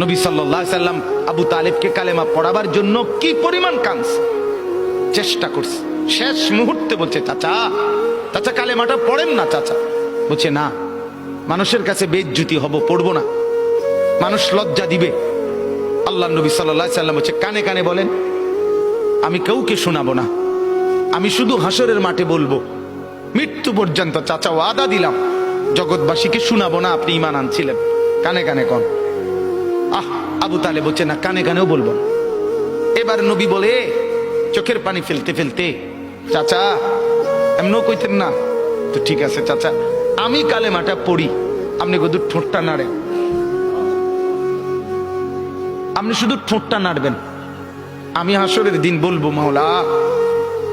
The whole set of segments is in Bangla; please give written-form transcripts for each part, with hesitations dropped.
নবী সাল্লাল্লাহু আলাইহি সাল্লাম আবু তালেবকে কালেমা পড়াবার জন্য কি পরিমাণ কাঁদছে, চেষ্টা করছে। শেষ মুহূর্তে বলছে, চাচা চাচা কালেমাটা পড়েন না চাচা। বলছে না, মানুষের কাছে বেইজ্জতি হব, পড়বো না, মানুষ লজ্জা দিবে। আল্লাহ নবী সাল্লাল্লাহু আলাইহি সাল্লাম বলছে, কানে কানে বলেন, আমি কাউকে শোনাবো না, আমি শুধু হাসরের মাঠে বলবো, মৃত্যু পর্যন্ত চাচা ওয়াদা দিলাম জগৎবাসীকে শোনাবো না আপনি ঈমান আনছিলেন, কানে কানে কন। আবু তালেব বলছে না, কানে কানেও বলবো না। এবার নবী বলে চোখের পানি ফেলতে ফেলতে, চাচা এমনও কইতেন না তো, ঠিক আছে চাচা আমি কালেমাটা পড়ি, আপনি শুধু ঠোঁটটা নাড়েন, আপনি শুধু ঠোঁটটা নাড়বেন, আমি হাসরের দিন বলবো মাওলা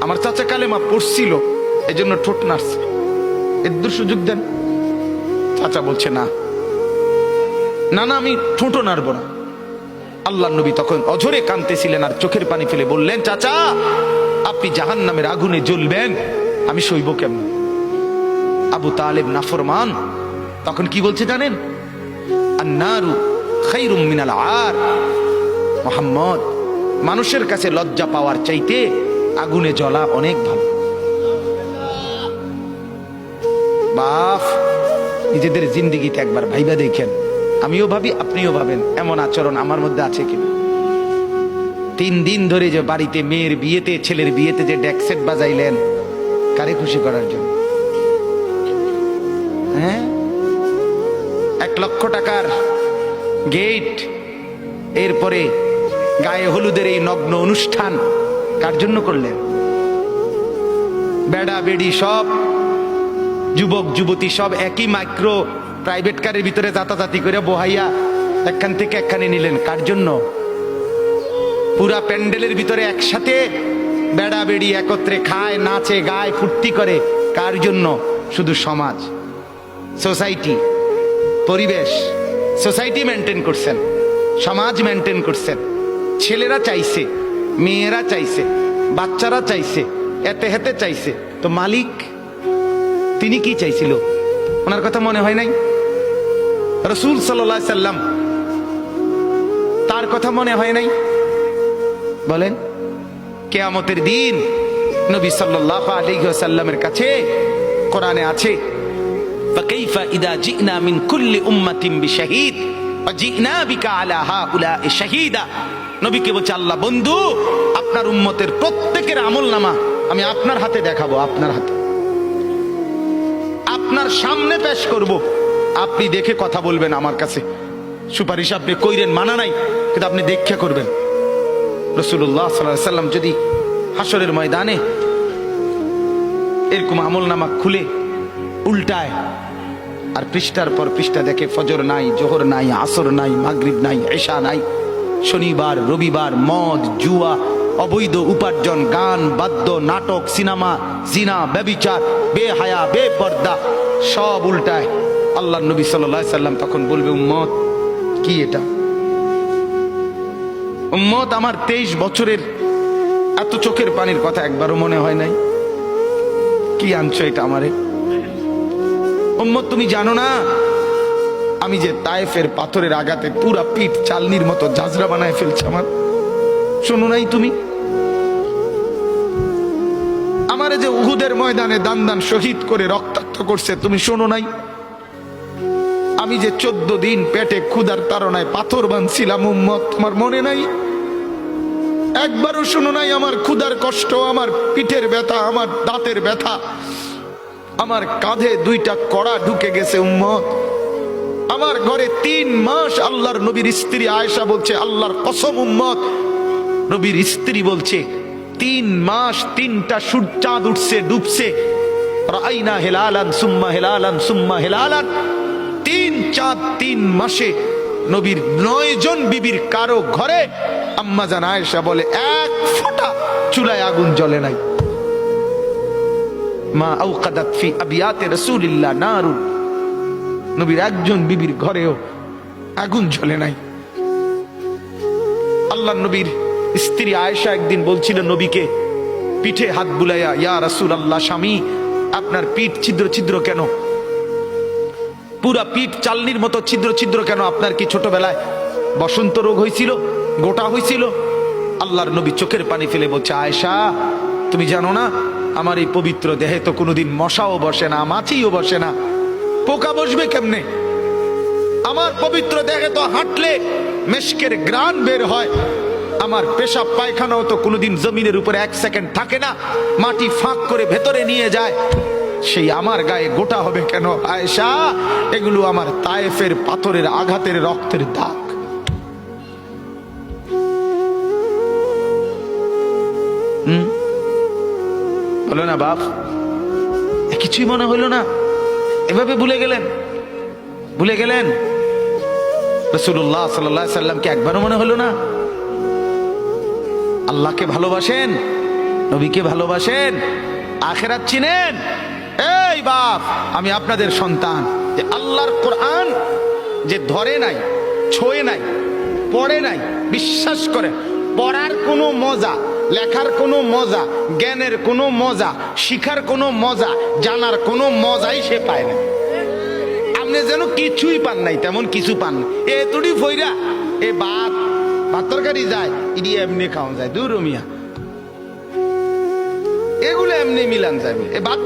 আমার চাচা কালেমা পড়ছিল এজন্য ঠোঁট নাড়ছে, এর সুযোগ দেন। চাচা বলছে না না না, আমি ঠোঁটও নাড়বো না। আল্লাহ নবী তখন অঝরে কাঁদতেছিলেন আর চোখের পানি ফেলে বললেন, চাচা আপনি জাহান্নামের আগুনে জ্বলবেন, আমি সইব কেমন? আবু তালেব নাফরমান তখন কি বলছে জানেন? আন্নারু খায়রুম মিনাল আর। মুহাম্মদ, মানুষের কাছে লজ্জা পাওয়ার চাইতে আগুনে জ্বলা অনেক ভালো। বাপ, নিজেদের জিন্দেগিতে একবার ভাইবা দেখেন, আমিও ভাবি আপনিও ভাবেন এমন আচরণ আমার মধ্যে আছে কিনা। 3 দিন ধরে যে বাড়িতে মেয়ের বিয়েতে, ছেলের বিয়েতে যে ডেক সেট বাজাইলেন, কারে খুশি করার জন্য? হ্যাঁ, 1 লক্ষ টাকার গেট, এরপরে গায়ে হলুদের এই নগ্ন অনুষ্ঠান কার জন্য করলেন? বেড়া বেড়ি সব, যুবক যুবতী সব একই মাইক্রো প্রাইভেট কারের ভিতরে যাতাযাতি করে বহাইয়া একখান থেকে একখানে নিলেন, কার জন্য? পুরা প্যান্ডেলের ভিতরে একসাথে বেড়া বেড়ি একত্রে খায়, নাচে, গায়, ফুর্তি করে, কার জন্য? শুধু সমাজ, সোসাইটি, পরিবেশ, সোসাইটি মেনটেন করছেন, সমাজ মেনটেন করছেন। ছেলেরা চাইছে, মেয়েরা চাইছে, বাচ্চারা চাইছে, এতে হেতে চাইছে, তো মালিক তিনি কি চাইছিল? ওনার কথা মনে হয় নাই? রাসূল সাল্লাল্লাহু আলাইহি সাল্লাম, তার কথা মনে হয় নাই? বলেন, কিয়ামতের দিন নবী সাল্লাল্লাহু আলাইহি ওয়াসাল্লামের কাছে কোরআনে আছে, ফাকাইফা ইদা জিনা মিন কুল্লি উম্মাতিন বিশাহিদ ওয়া জিনা বিকা আলা হাউলা'i শাহীদা। নবীকে বলছে আল্লাহ, বন্ধু আপনার উম্মতের প্রত্যেকের আমলনামা আমি আপনার হাতে দেখাবো, আপনার হাতে, আপনার সামনে পেশ করব, আপনি দেখে কথা বলবেন আমার কাছে, সুপারিশ আপনি কইরেন, মানা নাই, কিন্তু আপনি দেখে করবেন। রাসূলুল্লাহ সাল্লাল্লাহু আলাইহি সাল্লাম যদি হাসরের ময়দানে এরকম আমলনামা খুলে উল্টায় আর পৃষ্ঠার পর পৃষ্ঠা দেখে, ফজর নাই, জোহর নাই, আসর নাই, মাগরিব নাই, এশা নাই, শনিবার রবিবার, মদ জুয়া, অবৈধ উপার্জন, গান বাদ্য, নাটক, সিনেমা, জিনা, ব্যভিচার, বেহায়া, বেপর্দা, সব উল্টায়। আল্লাহ নবী সাল্লাল্লাহু আলাইহি সাল্লাম তখন বলবে, উম্মত কি এটা? উম্মত, আমার 23 বছরের এত চোখের পানির কথা একবারও মনে হয় নাই? কি আনছো এটা আমারে? উম্মত, তুমি জানো না আমি যে তায়েফের পাথরের আঘাতে পুরা পিঠ চালনির মতো ঝাঁঝরা বানায় ফেলছে আমার? শোনো নাই তুমি? আমারে যে উহুদের ময়দানে দান দান শহীদ করে রক্তাক্ত করছে, তুমি শোনো নাই? আমি যে 14 দিন পেটে ক্ষুধার তাড়নায় পাথর বাঁধছিলাম, উম্মত তোমার মনে নাই? একবারও শোনো নাই আমার ক্ষুধার কষ্ট, আমার পিঠের ব্যথা, আমার দাঁতের ব্যথা, আমার কাঁধে 2টা কড়া ঢুকে গেছে? উম্মত, আমার ঘরে 3 মাস আল্লাহর নবীর স্ত্রী আয়েশা বলছে, আল্লাহর কসম উম্মত, নবীর স্ত্রী বলছে 3 মাস 3টা চাঁদ উঠছে ডুবছে, রাআইনা হিলালান সুম্মা হিলালান সুম্মা হিলালান, 3 চাঁদ 3 মাসে নবীর 9 জন বিবির কারো ঘরে আম্মা জান আয়েশা বলে 1 ফোঁটা চুলায় আগুন জ্বলে নাই। মা আওকাদাত ফি আবিয়াতে রাসূলিল্লাহ নারুন, নবীর একজন বিবির ঘরেও আগুন জ্বলে নাই। আল্লাহ নবীর স্ত্রী আয়েশা একদিন বলছিল নবীকে, পিঠে হাত বুলাইয়া, ইয়া রাসূলুল্লাহ, স্বামী আপনার পিঠ ছিদ্র ছিদ্র কেন? পুরা পিঠ চালনির মতো ছিদ্র ছিদ্র কেন? আপনার কি ছোটবেলায় বসন্ত রোগ হয়েছিল, গোটা হয়েছিল। আল্লাহর নবী চোখের পানি ফেলে বলছে, আয়েশা তুমি জানো না আমার এই পবিত্র দেহে তো কোনোদিন মশাও বসে না, মাছিও বসে না, পোকা বসবে কেমনে? আমার পবিত্র দেহে তো হাঁটলে মেশকের গ্রান বের হয়, আমার পেশাব পায়খানাও তো কোনোদিন জমিনের উপরে 1 সেকেন্ড থাকে না, মাটি ফাঁক করে ভেতরে নিয়ে যায়, সেই আমার গায়ে গোটা হবে কেন? আয়েশা এগুলো আমার তায়েফের পাথরের আঘাতের রক্তের দাগ। বলো না বাপ, কিছুই মনে হইল না? এভাবে ভুলে গেলেন, ভুলে গেলেন? রাসূলুল্লাহ সাল্লাল্লাহু আলাইহি সাল্লামকে একবারও মনে হলো না? আল্লাহকে ভালোবাসেন, নবীকে ভালোবাসেন, আখিরাত চিনেন? এই বাপ, আমি আপনাদের সন্তান, যে আল্লাহর কোরআন যে ধরে নাই, ছোঁয়ে নাই, পড়ে নাই, বিশ্বাস করে পড়ার কোনো মজা, লেখার কোনো মজা, জ্ঞানের কোনো মজা, শিখার কোনো মজা, জানার কোনো মজাই সে পায় না। আপনি যেন কিছুই পান নাই, তেমন কিছু পান না। এ তুড়ি ফইরা এ ভাত তরকারি যায়, ইডি এমনি খাওয়া যায়, দূর মিয়া, এগুলো এমনি মিলান যাবে। এ ভাত